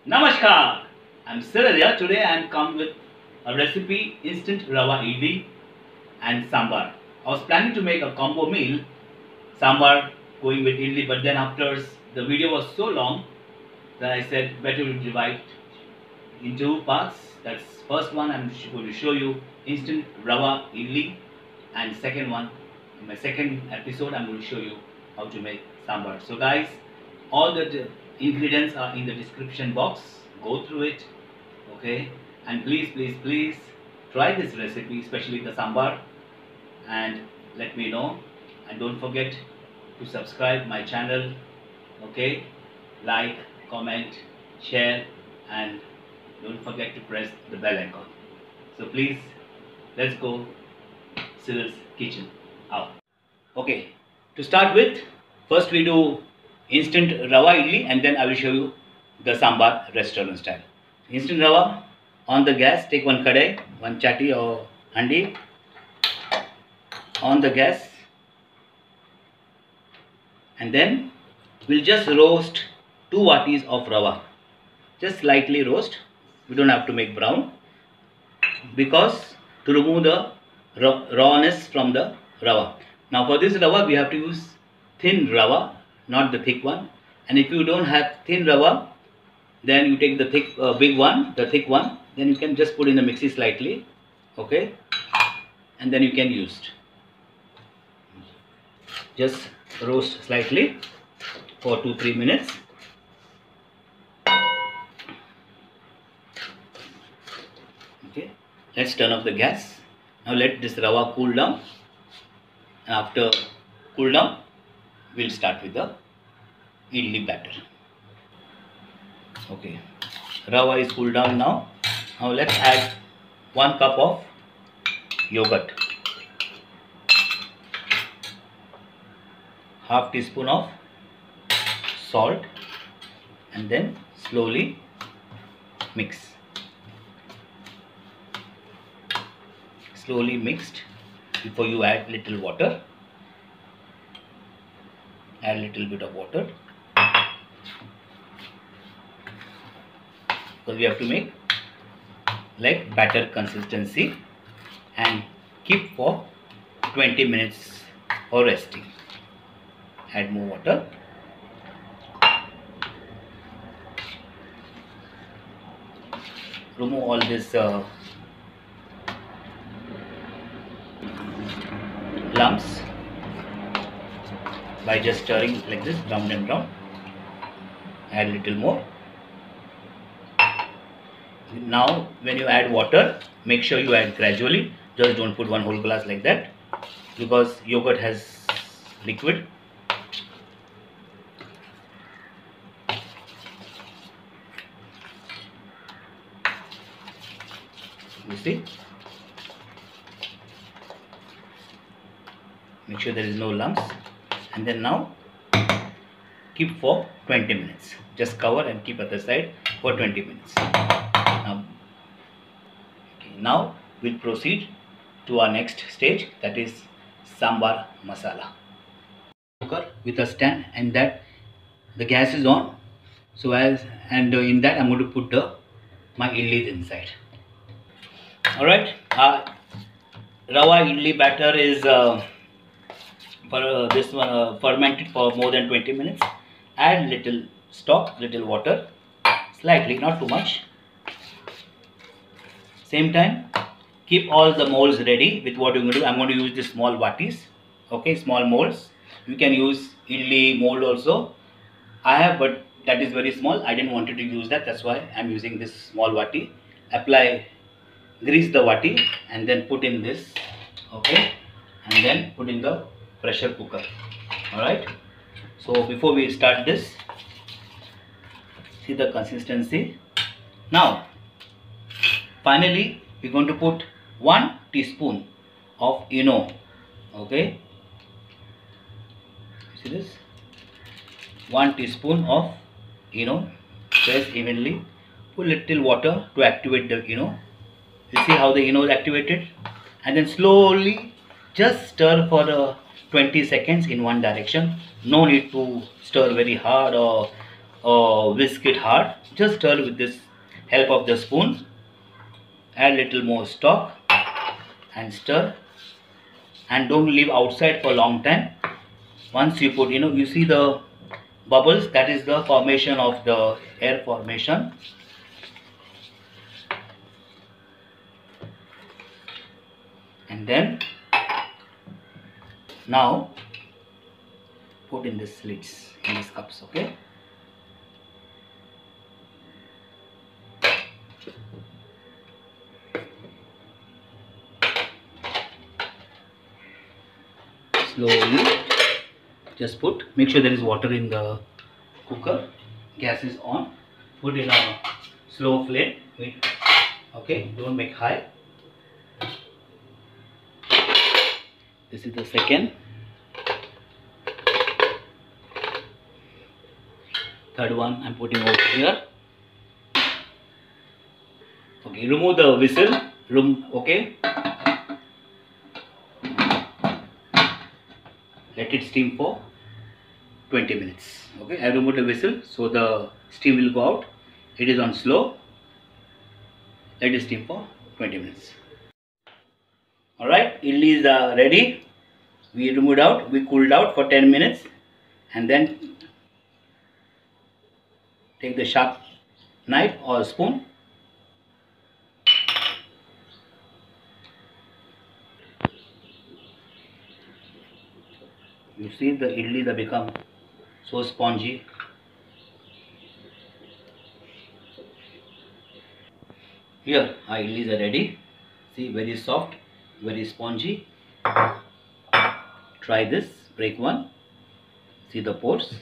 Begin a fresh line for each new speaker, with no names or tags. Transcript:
Namaskar, I'm Sirajya. Today I'm come with a recipe instant rava idli and sambar. I was planning to make a combo meal, sambar going with idli, but then after the video was so long that I said better to divide in two parts. That's first one I'm going to show you instant rava idli, and second one, in my second episode, I'm going to show you how to make sambar. So guys, all the ingredients are in the description box. Go through it, okay? And please try this recipe, especially the sambar, and let me know. And don't forget to subscribe my channel, okay? Like, comment, share, and don't forget to press the bell icon. So please, let's go Cyril's kitchen. Out. Okay, to start with, first we do instant rava idli and then I will show you the sambar restaurant style. Instant rava on the gas, take one kadai, one chatti or handi on the gas, and then we'll just roast 2 vatis of rava. Just slightly roast. We don't have to make brown, because to remove the rawness from the rava. Now for this rava we have to use thin rava, not the thick one. And if you don't have thin rava, then you take the thick big one, the thick one, then you can just put in the mixie slightly, okay, and then you can use it. Just roast slightly for 2-3 minutes. Okay, let's turn off the gas. Now let this rava cool down, and after cool down we'll start with the idli batter. Okay, rava is cooled down now. Now let's add 1 cup of yogurt, half teaspoon of salt, and then slowly mix. Slowly mixed before you add little water. Add little bit of water, because we have to make like batter consistency, and keep for 20 minutes for resting. Add more water. Remove all this lumps by just stirring like this, round and round. Add a little more. Now when you add water, make sure you add gradually. Just don't put one whole glass like that, because yogurt has liquid. You see, make sure there is no lumps, and then now keep for 20 minutes. Just cover and keep at the side for 20 minutes. Now we'll proceed to our next stage, that is sambar masala. Cooker with a stand, and that the gas is on. So in that I'm going to put my idlis inside. All right, rava idli batter is this one fermented for more than 20 minutes. Add little stock, little water, slightly, not too much. Same time, keep all the molds ready with what you're going to do. I'm going to use this small vatis, okay, small molds. You can use idli mold also. I have, but that is very small. I didn't want to use that. That's why I'm using this small vati. Apply, grease the vati, and then put in this, okay, and then put in the pressure cooker. All right. So before we start this, see the consistency. Now finally we're going to put 1 teaspoon of ENO, okay, see this, 1 teaspoon of ENO. Press evenly, put little water to activate the ENO. You see how the ENO is activated, and then slowly just stir for 20 seconds in one direction. No need to stir very hard or whisk it hard. Just stir with this help of the spoon. Add little more stock and stir, and don't leave outside for a long time. Once you put, you see the bubbles, that is the formation of the air formation. And then now put in this lids in these cups. Okay, slowly just put, make sure there is water in the cooker. Gas is on, put in a slow flame. Wait, okay, don't make high. This is the second. Third one I'm putting over here. Okay, remove the whistle. Okay, let it steam for 20 minutes. Okay, I removed the whistle so the steam will go out. It is on slow. Let it steam for 20 minutes. Alright, idlis are ready. We removed out, we cooled out for 10 minutes, and then take the sharp knife or spoon. You see the idlis have become so spongy. Here our idlis are ready. See, very soft, very spongy. Try this, break one. See the pores.